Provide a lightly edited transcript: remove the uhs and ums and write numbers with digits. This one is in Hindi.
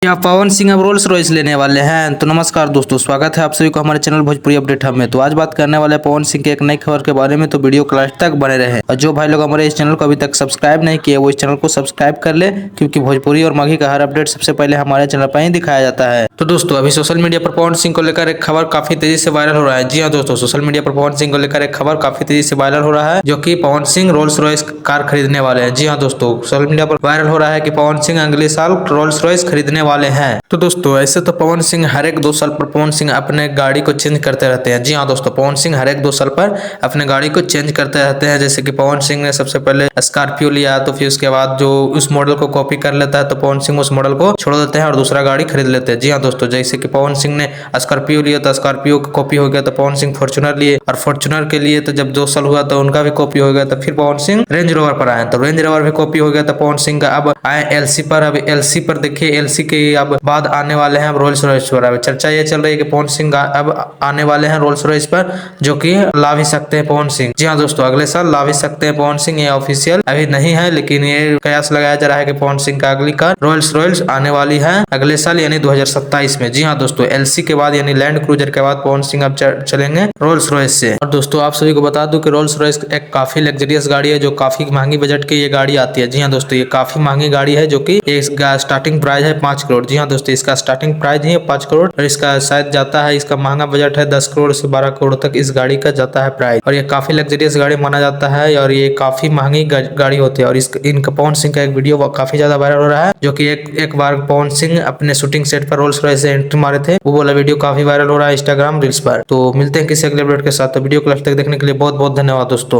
क्या पवन सिंह अब रोल्स रॉयस लेने वाले हैं? तो नमस्कार दोस्तों, स्वागत है आप सभी को हमारे चैनल भोजपुरी अपडेट हब में। तो आज बात करने वाले हैं पवन सिंह के एक नई खबर के बारे में, तो वीडियो को लास्ट तक बने रहे। और जो भाई लोग हमारे इस चैनल को अभी तक सब्सक्राइब नहीं किए वो इस चैनल को सब्सक्राइब कर ले, क्योंकि भोजपुरी और माघी का हर अपडेट सबसे पहले हमारे चैनल पर ही दिखाया जाता है। तो दोस्तों अभी सोशल मीडिया पर पवन सिंह को लेकर एक खबर काफी तेजी से वायरल हो रहा है। जी हाँ दोस्तों, सोशल मीडिया पर पवन सिंह को लेकर एक खबर काफी तेजी से वायरल हो रहा है, जो कि Pawan Singh Rolls Royce car खरीदने वाले हैं। जी हाँ दोस्तों, सोशल मीडिया पर वायरल हो रहा है कि पवन सिंह अगले साल रोल्स रॉयस खरीदने वाले हैं। तो दोस्तों ऐसे तो पवन सिंह हर एक 2 साल पर पवन सिंह अपने गाड़ी को चेंज करते रहते हैं। जी हाँ दोस्तों, पवन सिंह हर एक 2 साल पर अपने गाड़ी को चेंज करते रहते हैं। जैसे कि पवन सिंह ने सबसे पहले स्कॉर्पियो लिया, तो फिर उसके बाद जो उस मॉडल को कॉपी कर लेता है तो पवन सिंह उस मॉडल को छोड़ देते हैं और दूसरा गाड़ी खरीद लेते हैं। जी हाँ दोस्तों, जैसे कि पवन सिंह ने स्कॉर्पियो लिया तो स्कॉर्पियो की कॉपी हो गया, तो पवन सिंह फॉर्च्यूनर लिए, और फॉर्च्यूनर के लिए तो जब 2 साल हुआ तो उनका भी कॉपी हो गया, तो फिर पवन सिंह रेंज रोवर पर आए, तो रेंज रोवर भी कॉपी हो गया। तो पवन सिंह का अब आए एलसी पर। अब एलसी पर देखिए, एलसी के अब बाद आने वाले हैं रोल्स रॉयस पर। चर्चा ये चल रही है कि पवन सिंह अब आने वाले हैं रोल्स रॉयस पर, जो कि ला भी सकते हैं पवन सिंह। जी हाँ दोस्तों, अगले साल ला भी सकते हैं पवन सिंह। ये ऑफिशियल अभी नहीं है, लेकिन ये कयास लगाया जा रहा है कि पवन सिंह का अगली कार रोल्स रॉयस आने वाली है अगले साल, यानी 2027 में। जी हाँ दोस्तों, एलसी के बाद यानी लैंड क्रूजर के बाद पवन सिंह अब चलेंगे रोल्स रॉयस से। और दोस्तों आप सभी को बता दूं कि रोल्स रॉयस एक काफी लग्जरियस गाड़ी है, जो काफी महंगी बजट की ये गाड़ी आती है। जी हाँ दोस्तों, ये काफी महंगी गाड़ी है, जो कि इसका स्टार्टिंग प्राइस है 5 करोड़। जी हाँ दोस्तों, इसका स्टार्टिंग प्राइस ही है 5 करोड़, और इसका शायद जाता है, इसका महंगा बजट है 10 करोड़ से 12 करोड़ तक इस गाड़ी का जाता है प्राइस। और ये काफी लग्जरियस गाड़ी माना जाता है, और ये काफी महंगी गाड़ी होती है। और इनका पवन सिंह का एक वीडियो काफी ज्यादा वायरल हो रहा है, जो कि एक बार पवन सिंह अपने शूटिंग सेट पर रोल्स रॉयस से एंट्री मारे थे, वो वाला वीडियो काफी वायरल हो रहा है इंस्टाग्राम रील्स पर। तो मिलते हैं किसी अगले अपडेट के साथ। तो वीडियो को लास्ट तक देखने के लिए बहुत बहुत धन्यवाद दोस्तों।